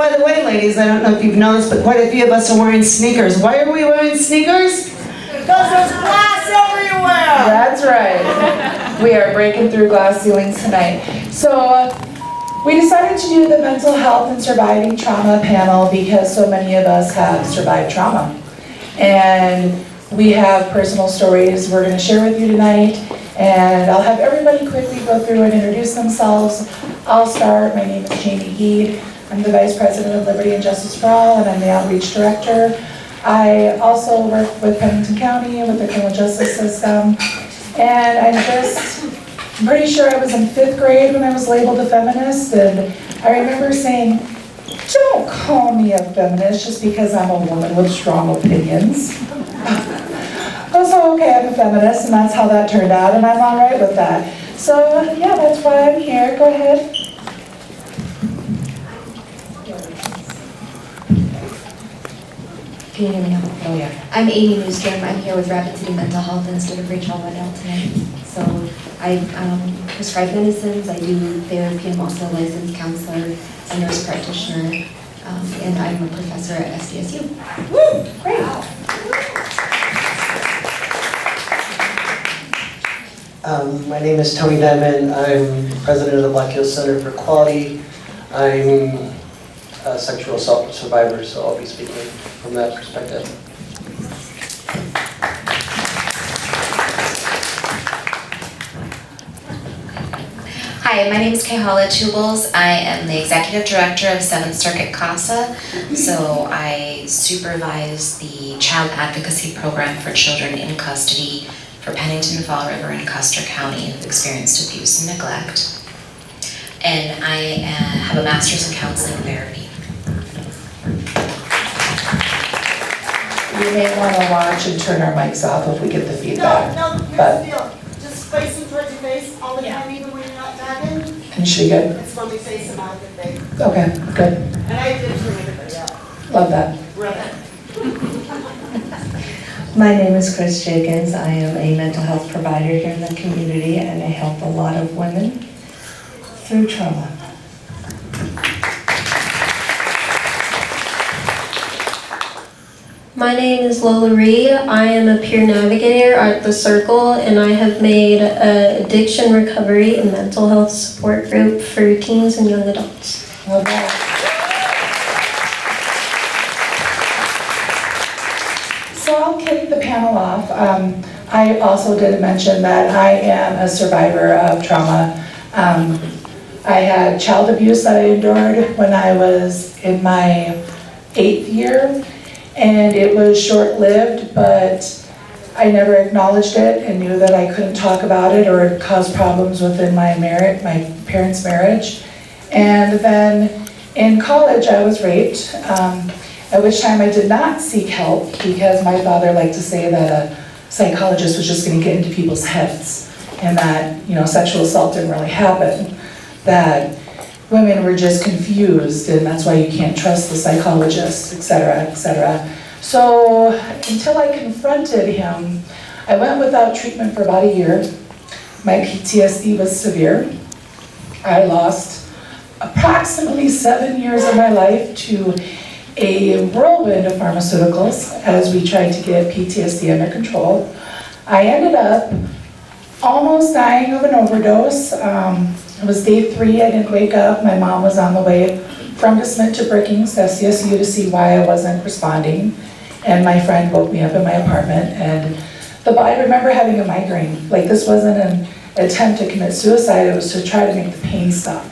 by the way, ladies, I don't know if you've noticed, but quite a few of us are wearing sneakers. Why are we wearing sneakers? Because there's glass everywhere! That's right. We are breaking through glass ceilings tonight. So we decided to do the mental health and surviving trauma panel because so many of us have survived trauma. And we have personal stories we're going to share with you tonight. And I'll have everybody quickly go through and introduce themselves. I'll start. My name is Jamie Heed. I'm the Vice President of Liberty and Justice for All, and I'm the Outreach Director. I also work with Pennington County and with the criminal justice system. And I'm pretty sure I was in 5th grade when I was labeled a feminist, and I remember saying, "Don't call me a feminist just because I'm a woman with strong opinions." So, okay, I'm a feminist, and that's how that turned out, and I'm all right with that. So, yeah, that's why I'm here. Go ahead. Can you hear me now? Oh, yeah. I'm Amy Newstrom. I'm here with Rapid City Mental Health instead of Rachel Waddell tonight. So I prescribe medicines, I do therapy, I'm also a licensed counselor, a nurse practitioner, and I'm a professor at SDSU. Woo! Great. My name is Tony Diamond. I'm president of the Black Hills Center for Equality. I'm a sexual assault survivor, so I'll be speaking from that perspective. Hi, my name is Kehala Tubles. I am the Executive Director of 7th Circuit CASA. So I supervise the Child Advocacy Program for children in custody for Pennington, Fall River, and Custer County who've experienced abuse and neglect. And I have a master's in counseling therapy. You may want to watch and turn our mics off if we get the feedback. No, here's the deal. Just facing towards your face all the time, even when you're not talking. And she good? It's when we say some other thing. Okay, good. And I did it for everybody else. Love that. Right. My name is Chris Jenkins. I am a mental health provider here in the community, and I help a lot of women through trauma. My name is Lola Ree. I am a peer navigator at The Circle, and I have made an addiction recovery and mental health support group for teens and young adults. Love that. So I'll kick the panel off. I also did mention that I am a survivor of trauma. I had child abuse that I endured when I was in my 8th year, and it was short-lived, but I never acknowledged it and knew that I couldn't talk about it or it caused problems within my parents' marriage. And then in college, I was raped. At which time I did not seek help because my father liked to say that a psychologist was just going to get into people's heads and that, sexual assault didn't really happen, that women were just confused and that's why you can't trust the psychologist, et cetera, et cetera. So until I confronted him, I went without treatment for about a year. My PTSD was severe. I lost approximately 7 years of my life to a whirlwind of pharmaceuticals as we tried to get PTSD under control. I ended up almost dying of an overdose. It was day 3, I didn't wake up. My mom was on the way from DeSmit to Brookings, SCSU, to see why I wasn't responding. And my friend woke me up in my apartment, and I remember having a migraine. Like, this wasn't an attempt to commit suicide, it was to try to make the pain stop.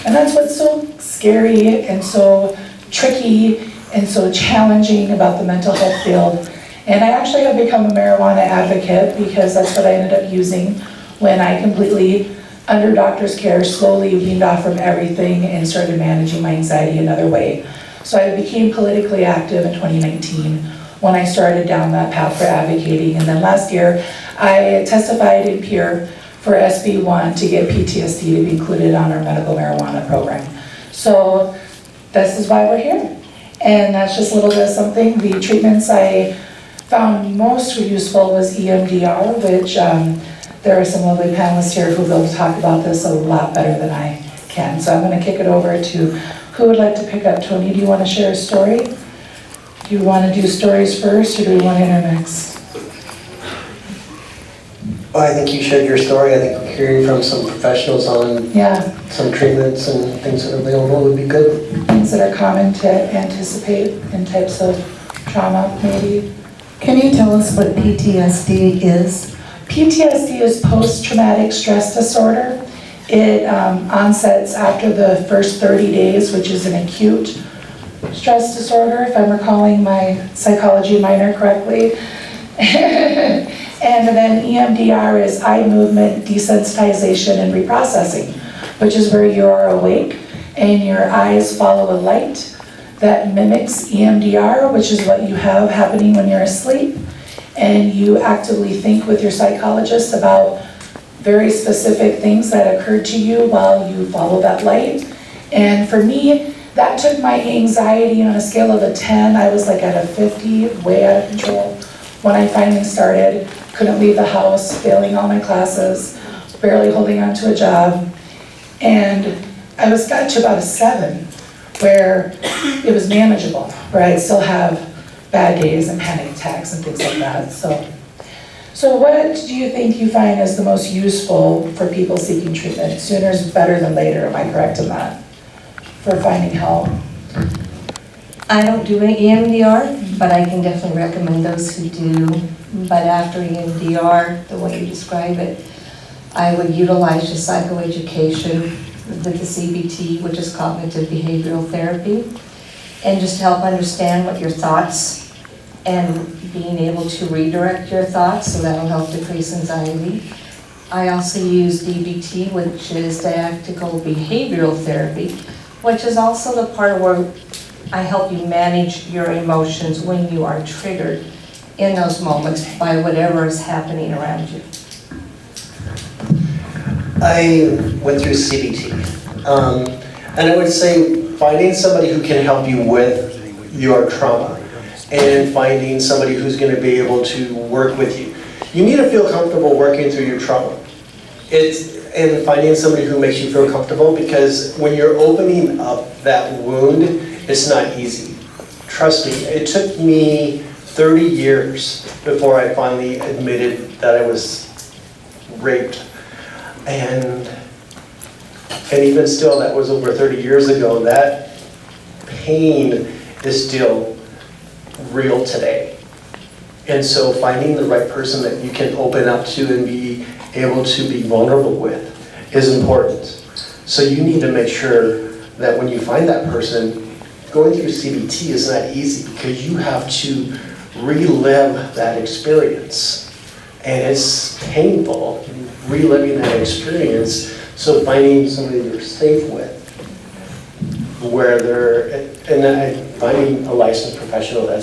And that's what's so scary and so tricky and so challenging about the mental health field. And I actually have become a marijuana advocate because that's what I ended up using when I completely, under doctor's care, slowly weaned off from everything and started managing my anxiety another way. So I became politically active in 2019 when I started down that path for advocating. And then last year, I testified in Pierre for SB 1 to get PTSD to be included on our medical marijuana program. So this is why we're here. And that's just a little bit of something. The treatments I found most useful was EMDR, which there are some lovely panelists here who will talk about this a lot better than I can. So I'm going to kick it over to Who would like to pick up? Tony, do you want to share a story? Do you want to do stories first, or do we want to intermix? Well, I think you shared your story. I think hearing from some professionals on Yeah, some treatments and things that are available would be good. things that are common to anticipate in types of trauma, maybe. Can you tell us what PTSD is? PTSD is post-traumatic stress disorder. It onsets after the first 30 days, which is an acute stress disorder, if I'm recalling my psychology minor correctly. And then EMDR is eye movement desensitization and reprocessing, which is where you are awake and your eyes follow a light that mimics EMDR, which is what you have happening when you're asleep. And you actively think with your psychologist about very specific things that occurred to you while you follow that light. And for me, that took my anxiety on a scale of a 10. I was like at a 50, way out of control. When I finally started, couldn't leave the house, failing all my classes, barely holding on to a job. And I got to about a 7, where it was manageable, where I'd still have bad days and panic attacks and things like that. So what do you think you find is the most useful for people seeking treatment? Sooner is better than later, am I correct in that? For finding help? I don't do an EMDR, but I can definitely recommend those who do. But after EMDR, the way you describe it, I would utilize just psychoeducation with the CBT, which is cognitive behavioral therapy, and just help understand what your thoughts and being able to redirect your thoughts, so that'll help decrease anxiety. I also use DBT, which is dialectical behavioral therapy, which is also the part where I help you manage your emotions when you are triggered in those moments by whatever is happening around you. I went through CBT, and I would say finding somebody who can help you with your trauma and finding somebody who's going to be able to work with you. You need to feel comfortable working through your trauma. And finding somebody who makes you feel comfortable, because when you're opening up that wound, it's not easy. Trust me, it took me 30 years before I finally admitted that I was raped. And even still, that was over 30 years ago. That pain is still real today. And so finding the right person that you can open up to and be able to be vulnerable with is important. So you need to make sure that when you find that person, going through CBT is not easy, because you have to relive that experience. And it's painful reliving that experience. So finding somebody you're safe with, where finding a licensed professional, I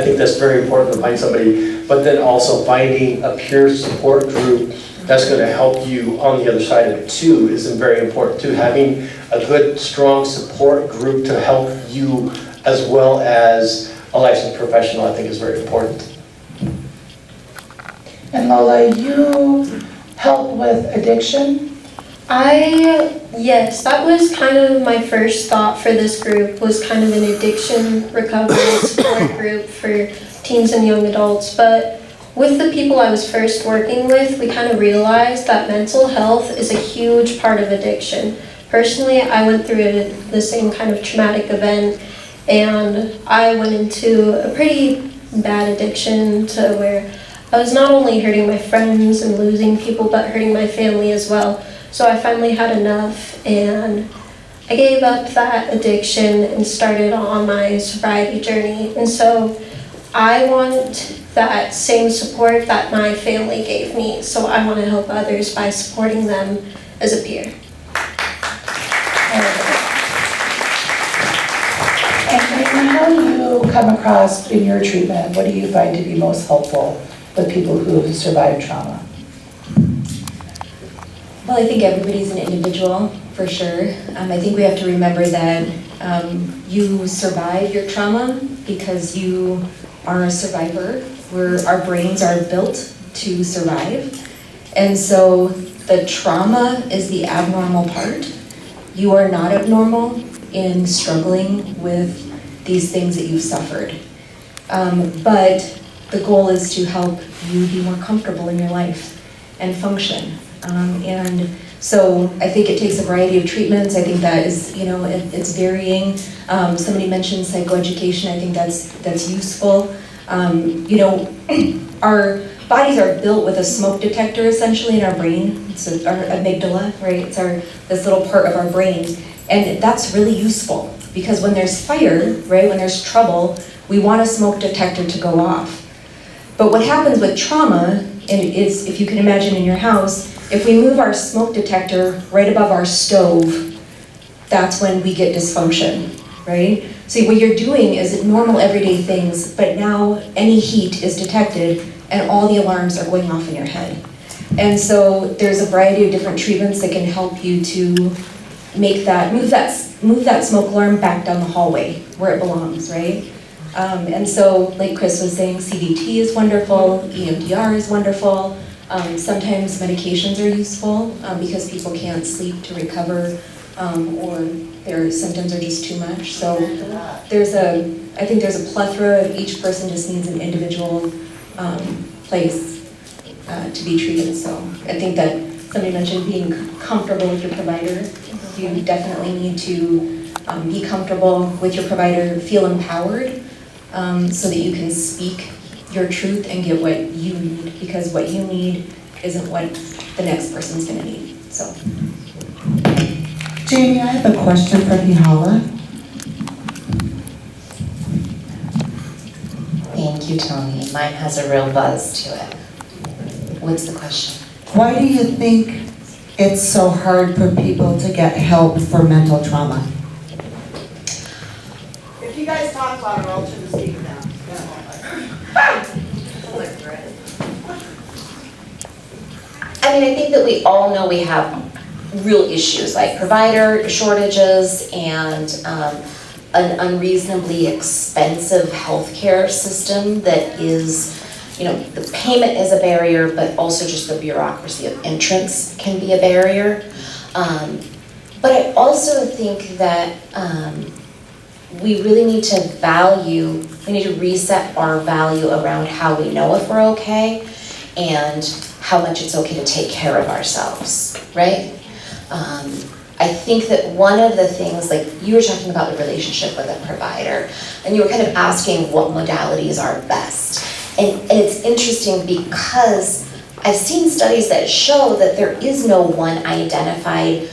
think that's very important to find somebody, but then also finding a peer support group that's going to help you on the other side of it too is very important too. Having a good, strong support group to help you, as well as a licensed professional, I think is very important. And Lola, you help with addiction? Yes, that was kind of my first thought for this group, was kind of an addiction recovery support group for teens and young adults. But with the people I was first working with, we kind of realized that mental health is a huge part of addiction. Personally, I went through the same kind of traumatic event, and I went into a pretty bad addiction to where I was not only hurting my friends and losing people, but hurting my family as well. So I finally had enough, and I gave up that addiction and started on my sobriety journey. And so I want that same support that my family gave me. So I want to help others by supporting them as a peer. And how do you come across in your treatment? What do you find to be most helpful with people who have survived trauma? Well, I think everybody's an individual, for sure. I think we have to remember that you survive your trauma because you are a survivor. Our brains are built to survive. And so the trauma is the abnormal part. You are not abnormal. in struggling with these things that you've suffered. But the goal is to help you be more comfortable in your life and function. And so I think it takes a variety of treatments. I think that is, it's varying. Somebody mentioned psychoeducation. I think that's useful. Our bodies are built with a smoke detector essentially in our brain. It's our amygdala, right? It's this little part of our brain. And that's really useful because when there's fire, right, when there's trouble, we want a smoke detector to go off. But what happens with trauma, and is, if you can imagine in your house, if we move our smoke detector right above our stove, that's when we get dysfunction, right? See, what you're doing is normal everyday things, but now any heat is detected and all the alarms are going off in your head. And so there's a variety of different treatments that can help you to move that smoke alarm back down the hallway where it belongs, right? And so, like Chris was saying, CBT is wonderful, EMDR is wonderful. Sometimes medications are useful because people can't sleep to recover or their symptoms are just too much. So I think there's a plethora of each person just needs an individual place to be treated. So I think that somebody mentioned being comfortable with your provider. You definitely need to be comfortable with your provider, feel empowered so that you can speak your truth and get what you need, because what you need isn't what the next person's gonna need, so. Jamie, I have a question for Kehala. Thank you, Tony. Mine has a real buzz to it. What's the question? Why do you think it's so hard for people to get help for mental trauma? If you guys talk louder, I'll turn the speaker down. I mean, I think that we all know we have real issues like provider shortages and an unreasonably expensive healthcare system that is, the payment is a barrier, but also just the bureaucracy of entrance can be a barrier. But I also think that we really need to reset our value around how we know if we're okay and how much it's okay to take care of ourselves, right? I think that one of the things, like you were talking about the relationship with a provider, and you were kind of asking what modalities are best. And it's interesting because I've seen studies that show that there is no one identified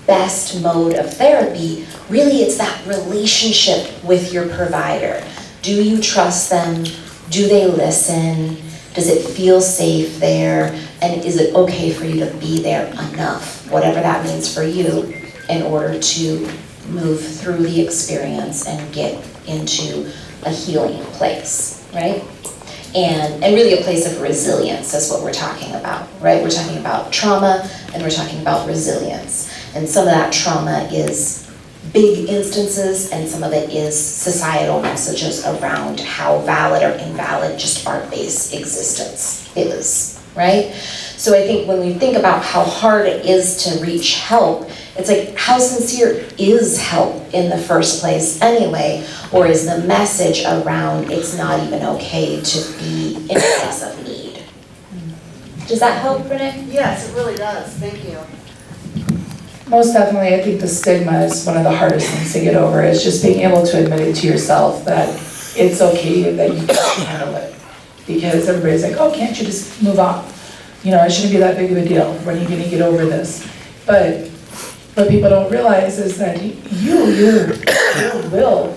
best mode of therapy. Really, it's that relationship with your provider. Do you trust them? Do they listen? Does it feel safe there? And is it okay for you to be there enough, whatever that means for you, in order to move through the experience and get into a healing place, right? And really a place of resilience is what we're talking about, right? We're talking about trauma and we're talking about resilience. And some of that trauma is big instances and some of it is societal messages around how valid or invalid just our base existence is, right? So I think when we think about how hard it is to reach help, it's like, how sincere is help in the first place anyway? Or is the message around it's not even okay to be in a place of need? Does that help, Renee? Yes, it really does, thank you. Most definitely, I think the stigma is one of the hardest things to get over, is just being able to admit it to yourself that it's okay that you can't handle it. Because everybody's like, oh, can't you just move on? It shouldn't be that big of a deal. When are you gonna get over this? But what people don't realize is that your will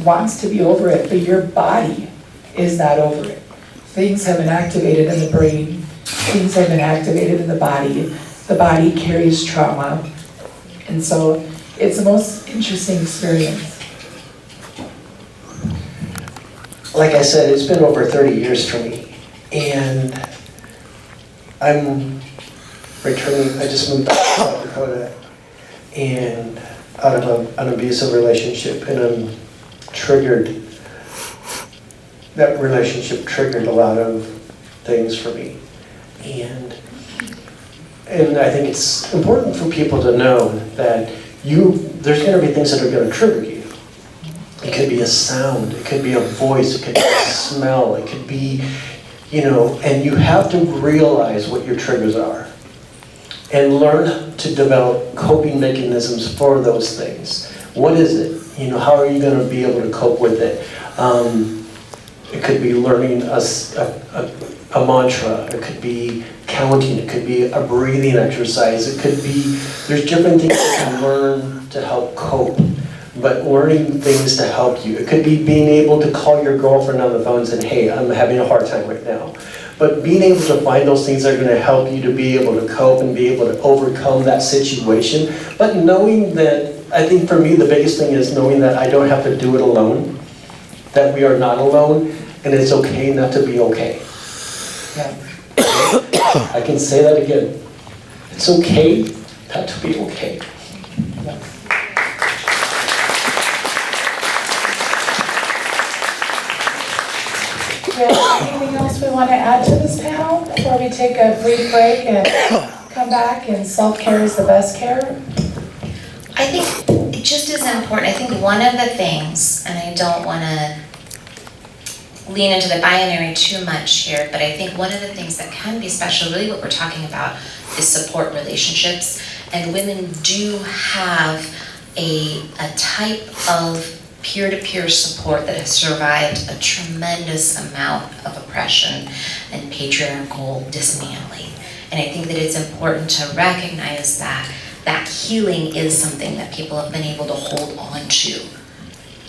wants to be over it, but your body is not over it. Things have been activated in the brain, things have been activated in the body. The body carries trauma. And so it's the most interesting experience. Like I said, it's been over 30 years for me. And I'm returning, I just moved back to South Dakota and out of an abusive relationship, and I'm triggered. That relationship triggered a lot of things for me. And I think it's important for people to know that there's gonna be things that are gonna trigger you. It could be a sound, it could be a voice, it could be a smell, it could be, and you have to realize what your triggers are and learn to develop coping mechanisms for those things. What is it? How are you gonna be able to cope with it? It could be learning a mantra, it could be counting, it could be a breathing exercise, it could be, there's different things you can learn to help cope, but learning things to help you. It could be being able to call your girlfriend on the phone and say, hey, I'm having a hard time right now. But being able to find those things that are gonna help you to be able to cope and be able to overcome that situation. But knowing that, I think for me, the biggest thing is knowing that I don't have to do it alone, that we are not alone, and it's okay not to be okay. I can say that again. It's okay not to be okay. Anything else we want to add to this panel before we take a brief break and come back and self-care is the best care? I think it just is important. I think one of the things, and I don't want to lean into the binary too much here, but I think one of the things that can be special, really what we're talking about, is support relationships. And women do have a type of peer-to-peer support that has survived a tremendous amount of oppression and patriarchal dismantling. And I think that it's important to recognize that healing is something that people have been able to hold on to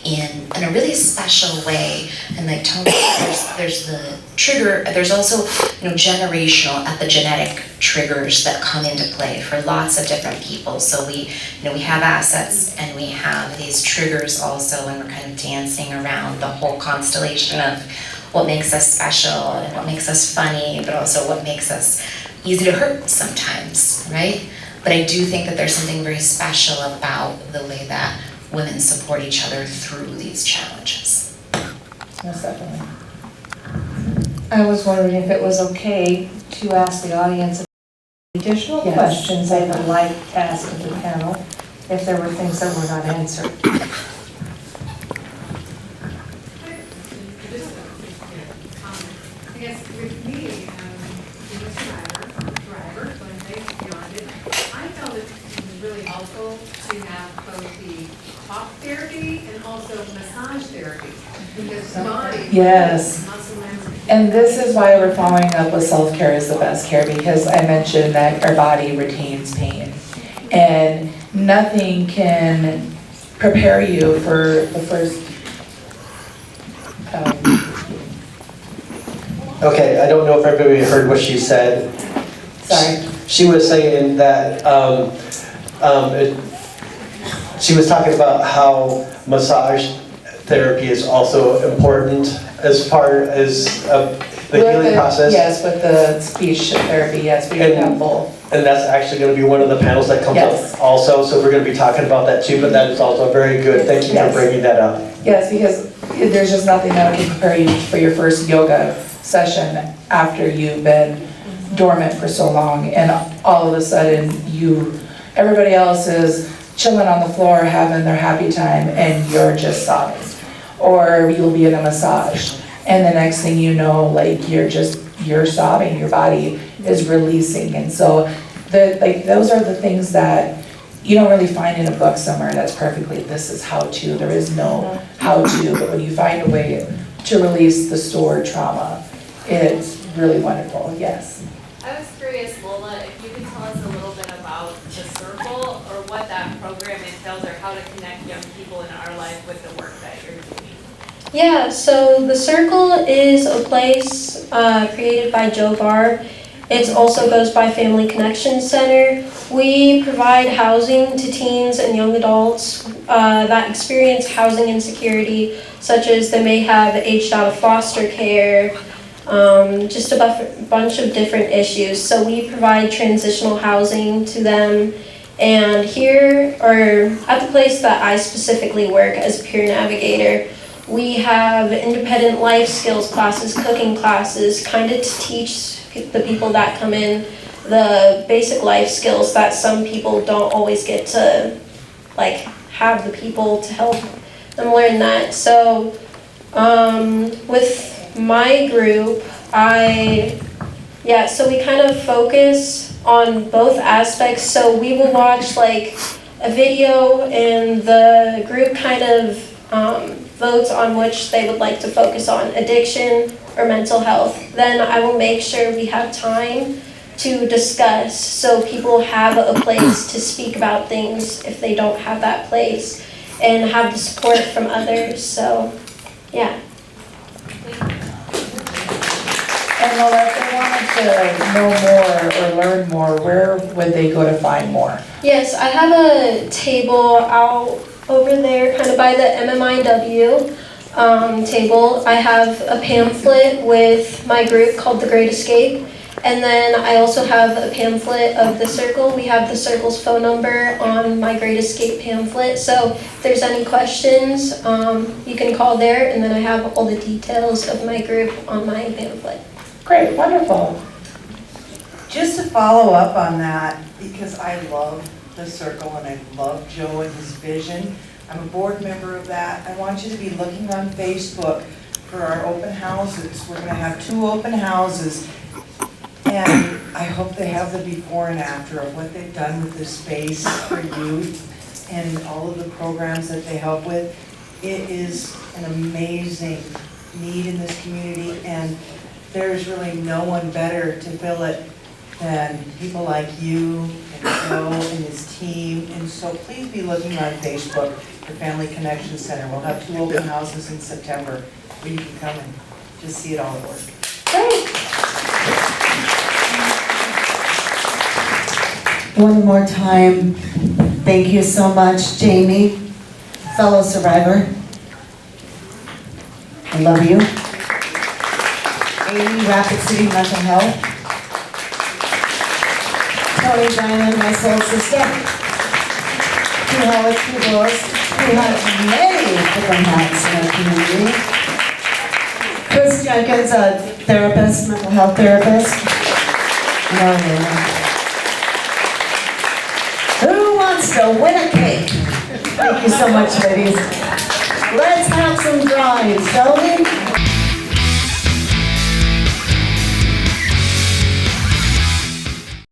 in a really special way. And like Tony, there's the trigger, there's also generational epigenetic triggers that come into play for lots of different people. So we have assets and we have these triggers also, and we're kind of dancing around the whole constellation of what makes us special and what makes us funny, but also what makes us easy to hurt sometimes, right? But I do think that there's something very special about the way that women support each other through these challenges. Most definitely. I was wondering if it was okay to ask the audience additional Yes. questions they would like to ask of the panel, if there were things that were not answered. I guess with me, being a driver, so I'm based beyond it, I felt it was really helpful to have both the talk therapy and also massage therapy. Because the body. Yes. Muscle memory. And this is why we're following up with self-care is the best care, because I mentioned that our body retains pain. And nothing can prepare you for the first, Okay, I don't know if everybody heard what she said. sorry. She was saying that, she was talking about how massage therapy is also important as part as the healing process. Yes, with the speech therapy, yes, we have both. And that's actually going to be one of the panels that comes Yes. up also, so we're going to be talking about that too, but that is also very good. Thank you for Yes. bringing that up. Yes, because there's just nothing that can prepare you for your first yoga session after you've been dormant for so long, and all of a sudden everybody else is chilling on the floor having their happy time and you're just sobbing. Or you'll be in a massage and the next thing you know, like you're sobbing, your body is releasing. And so those are the things that you don't really find in a book somewhere that's perfectly, this is how to, there is no how to, but when you find a way to release the stored trauma, it's really wonderful, yes. I was curious, Lola, if you could tell us a little bit about the circle or what that program entails or how to connect young people in our life with the work that you're doing. Yeah, so the Circle is a place created by Joe Barr. It also goes by Family Connection Center. We provide housing to teens and young adults that experience housing insecurity, such as they may have aged out of foster care, just a bunch of different issues. So we provide transitional housing to them. And here, or at the place that I specifically work as a peer navigator, we have independent life skills classes, cooking classes, kind of to teach the people that come in the basic life skills that some people don't always get to like have the people to help them learn that. So with my group, so we kind of focus on both aspects. So we will watch like a video and the group kind of votes on which they would like to focus on, addiction or mental health. Then I will make sure we have time to discuss so people have a place to speak about things if they don't have that place and have the support from others. So, yeah. And Lola, if they wanted to know more or learn more, where would they go to find more? Yes, I have a table out over there, kind of by the MMIW table. I have a pamphlet with my group called The Great Escape. And then I also have a pamphlet of the circle. We have the circle's phone number on my Great Escape pamphlet. So if there's any questions, you can call there. And then I have all the details of my group on my pamphlet. Great, wonderful. Just to follow up on that, because I love the circle and I love Joe and his vision. I'm a board member of that. I want you to be looking on Facebook for our open houses. We're going to have 2 open houses. And I hope they have the before and after of what they've done with the space for youth and all of the programs that they help with. It is an amazing need in this community, and there's really no one better to fill it than people like you and Joe and his team. And so please be looking on Facebook for Family Connection Center. We'll have 2 open houses in September where you can come and just see it all at work. Great. One more time, thank you so much, Jamie, fellow survivor. I love you. Amy, Rapid City Mental Health. Tony Diamond, my soul sister. Howard Kubos, who has many different hats in our community. Chris Jenkins, a therapist, mental health therapist. Who wants to win a cake? Thank you so much, ladies. Let's have some drawings, shall we?